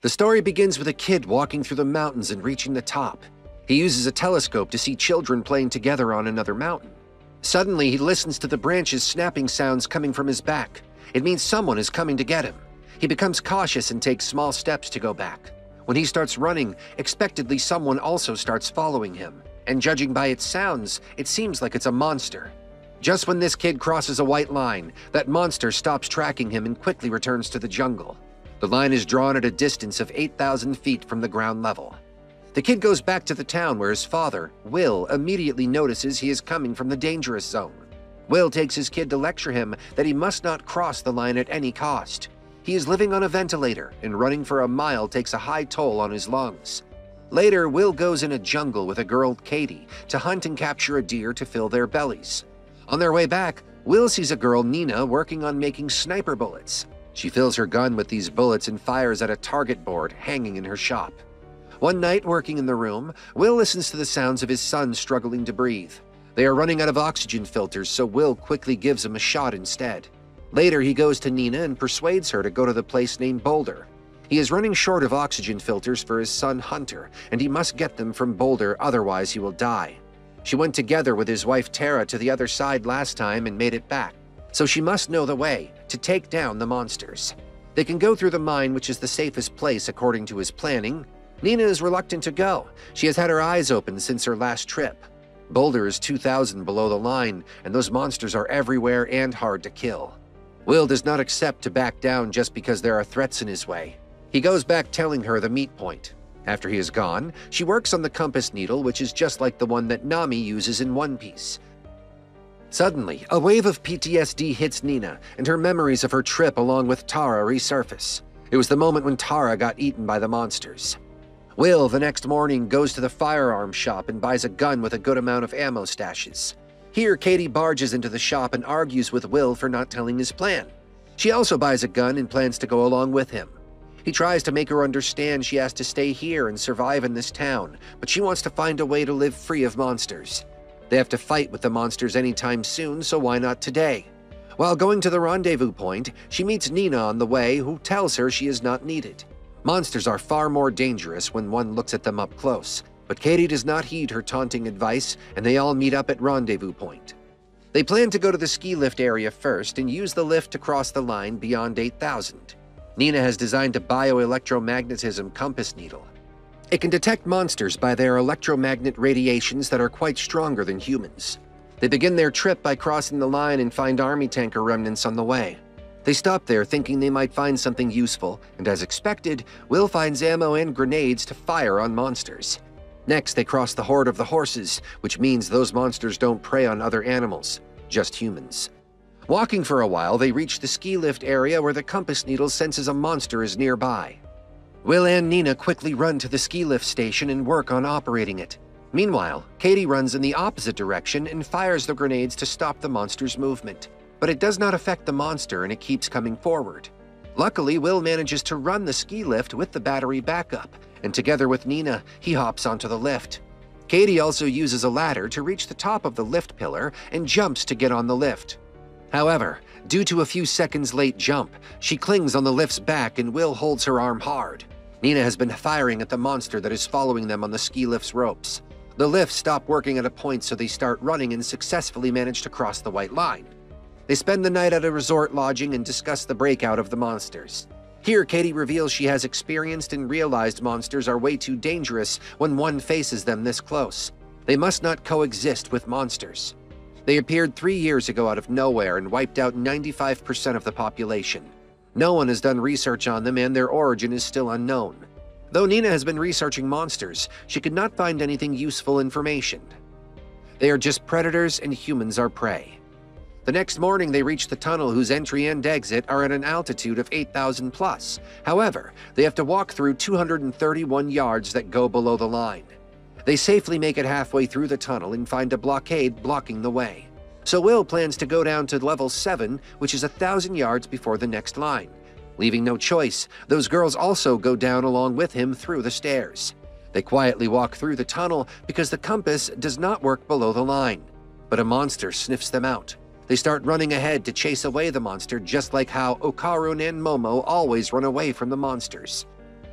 The story begins with a kid walking through the mountains and reaching the top. He uses a telescope to see children playing together on another mountain. Suddenly, he listens to the branches snapping sounds coming from his back. It means someone is coming to get him. He becomes cautious and takes small steps to go back. When he starts running, expectedly someone also starts following him. And judging by its sounds, it seems like it's a monster. Just when this kid crosses a white line, that monster stops tracking him and quickly returns to the jungle. The line is drawn at a distance of 8,000 feet from the ground level. The kid goes back to the town where his father, Will, immediately notices he is coming from the dangerous zone. Will takes his kid to lecture him that he must not cross the line at any cost. He is living on a ventilator, and running for a mile takes a high toll on his lungs. Later, Will goes in a jungle with a girl, Katie, to hunt and capture a deer to fill their bellies. On their way back, Will sees a girl, Nina, working on making sniper bullets. She fills her gun with these bullets and fires at a target board hanging in her shop. One night, working in the room, Will listens to the sounds of his son struggling to breathe. They are running out of oxygen filters, so Will quickly gives him a shot instead. Later, he goes to Nina and persuades her to go to the place named Boulder. He is running short of oxygen filters for his son Hunter, and he must get them from Boulder, otherwise he will die. She went together with his wife Tara to the other side last time and made it back, so she must know the way to take down the monsters. They can go through the mine, which is the safest place according to his planning. Nina is reluctant to go. She has had her eyes open since her last trip. Boulder is 2,000 below the line, and those monsters are everywhere and hard to kill. Will does not accept to back down just because there are threats in his way. He goes back telling her the meet point. After he is gone, she works on the compass needle, which is just like the one that Nami uses in One Piece. Suddenly, a wave of PTSD hits Nina, and her memories of her trip along with Tara resurface. It was the moment when Tara got eaten by the monsters. Will, the next morning, goes to the firearm shop and buys a gun with a good amount of ammo stashes. Here, Katie barges into the shop and argues with Will for not telling his plan. She also buys a gun and plans to go along with him. He tries to make her understand she has to stay here and survive in this town, but she wants to find a way to live free of monsters. They have to fight with the monsters anytime soon, so why not today? While going to the rendezvous point, she meets Nina on the way, who tells her she is not needed. Monsters are far more dangerous when one looks at them up close, but Katie does not heed her taunting advice, and they all meet up at rendezvous point. They plan to go to the ski lift area first and use the lift to cross the line beyond 8,000. Nina has designed a bioelectromagnetism compass needle. It can detect monsters by their electromagnet radiations that are quite stronger than humans. They begin their trip by crossing the line and find army tanker remnants on the way. They stop there thinking they might find something useful, and as expected, Will finds ammo and grenades to fire on monsters. Next, they cross the horde of the horses, which means those monsters don't prey on other animals, just humans. Walking for a while, they reach the ski lift area where the compass needle senses a monster is nearby. Will and Nina quickly run to the ski lift station and work on operating it. Meanwhile, Katie runs in the opposite direction and fires the grenades to stop the monster's movement. But it does not affect the monster and it keeps coming forward. Luckily, Will manages to run the ski lift with the battery backup, and together with Nina, he hops onto the lift. Katie also uses a ladder to reach the top of the lift pillar and jumps to get on the lift. However, due to a few seconds late jump, she clings on the lift's back and Will holds her arm hard. Nina has been firing at the monster that is following them on the ski lift's ropes. The lifts stop working at a point, so they start running and successfully manage to cross the white line. They spend the night at a resort lodging and discuss the breakout of the monsters. Here, Katie reveals she has experienced and realized monsters are way too dangerous when one faces them this close. They must not coexist with monsters. They appeared 3 years ago out of nowhere and wiped out 95% of the population. No one has done research on them and their origin is still unknown. Though Nina has been researching monsters, she could not find anything useful information. They are just predators and humans are prey. The next morning, they reach the tunnel whose entry and exit are at an altitude of 8,000 plus. However, they have to walk through 231 yards that go below the line. They safely make it halfway through the tunnel and find a blockade blocking the way. So Will plans to go down to level 7, which is 1,000 yards before the next line. Leaving no choice, those girls also go down along with him through the stairs. They quietly walk through the tunnel because the compass does not work below the line. But a monster sniffs them out. They start running ahead to chase away the monster, just like how Okarun and Momo always run away from the monsters.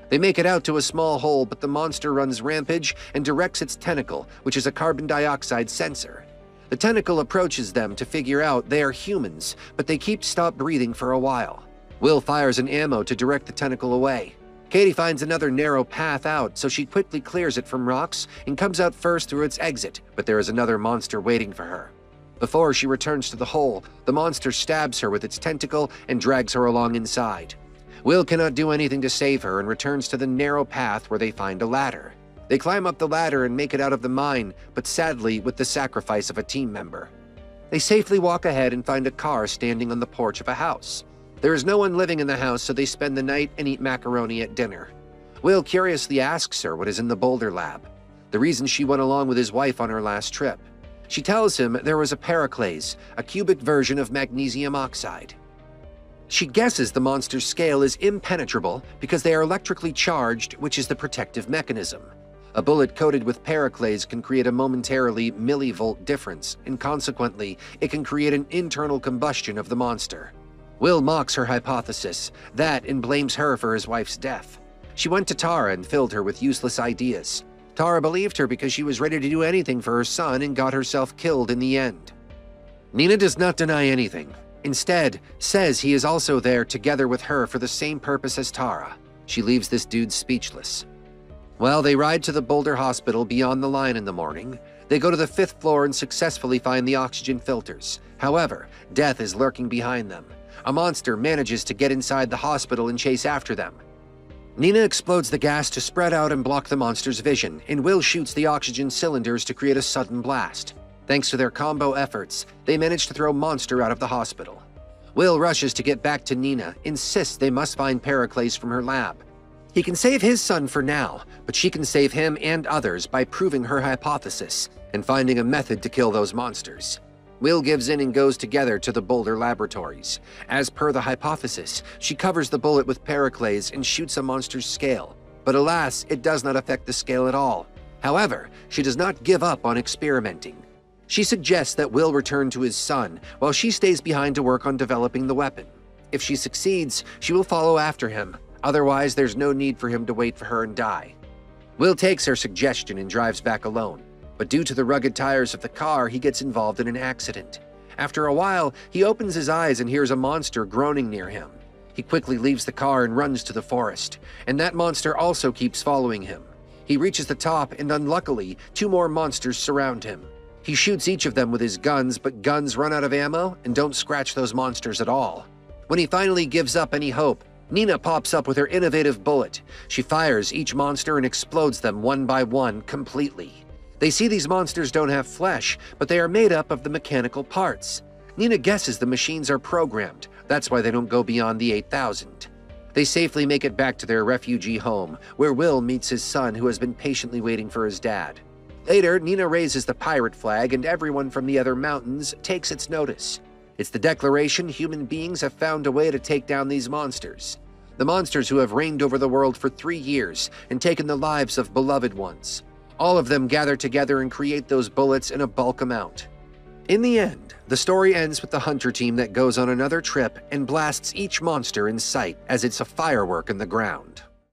They make it out to a small hole, but the monster runs rampage and directs its tentacle, which is a carbon dioxide sensor. The tentacle approaches them to figure out they are humans, but they stop breathing for a while. Will fires an ammo to direct the tentacle away. Katie finds another narrow path out, so she quickly clears it from rocks and comes out first through its exit, but there is another monster waiting for her. Before she returns to the hole, the monster stabs her with its tentacle and drags her along inside. Will cannot do anything to save her and returns to the narrow path where they find a ladder. They climb up the ladder and make it out of the mine, but sadly with the sacrifice of a team member. They safely walk ahead and find a car standing on the porch of a house. There is no one living in the house, so they spend the night and eat macaroni at dinner. Will curiously asks her what is in the boulder lab, the reason she went along with his wife on her last trip. She tells him there was a periclase, a cubic version of magnesium oxide. She guesses the monster's scale is impenetrable because they are electrically charged, which is the protective mechanism. A bullet coated with periclase can create a momentarily millivolt difference, and consequently, it can create an internal combustion of the monster. Will mocks her hypothesis, and blames her for his wife's death. She went to Tara and filled her with useless ideas. Tara believed her because she was ready to do anything for her son and got herself killed in the end. Nina does not deny anything. Instead, says he is also there together with her for the same purpose as Tara. She leaves this dude speechless. While they ride to the Boulder Hospital beyond the line in the morning, they go to the 5th floor and successfully find the oxygen filters. However, death is lurking behind them. A monster manages to get inside the hospital and chase after them. Nina explodes the gas to spread out and block the monster's vision, and Will shoots the oxygen cylinders to create a sudden blast. Thanks to their combo efforts, they manage to throw Monster out of the hospital. Will rushes to get back to Nina, insists they must find Periclase from her lab. He can save his son for now, but she can save him and others by proving her hypothesis and finding a method to kill those monsters. Will gives in and goes together to the Boulder laboratories. As per the hypothesis, she covers the bullet with Periclase and shoots a monster's scale. But alas, it does not affect the scale at all. However, she does not give up on experimenting. She suggests that Will return to his son, while she stays behind to work on developing the weapon. If she succeeds, she will follow after him. Otherwise, there's no need for him to wait for her and die. Will takes her suggestion and drives back alone. But due to the rugged tires of the car, he gets involved in an accident. After a while, he opens his eyes and hears a monster groaning near him. He quickly leaves the car and runs to the forest, and that monster also keeps following him. He reaches the top, and unluckily, 2 more monsters surround him. He shoots each of them with his guns, but guns run out of ammo and don't scratch those monsters at all. When he finally gives up any hope, Nina pops up with her innovative bullet. She fires each monster and explodes them one by one completely. They see these monsters don't have flesh, but they are made up of the mechanical parts. Nina guesses the machines are programmed. That's why they don't go beyond the 8,000. They safely make it back to their refugee home, where Will meets his son who has been patiently waiting for his dad. Later, Nina raises the pirate flag and everyone from the other mountains takes its notice. It's the declaration human beings have found a way to take down these monsters. The monsters who have reigned over the world for 3 years and taken the lives of beloved ones. All of them gather together and create those bullets in a bulk amount. In the end, the story ends with the hunter team that goes on another trip and blasts each monster in sight as it's a firework in the ground.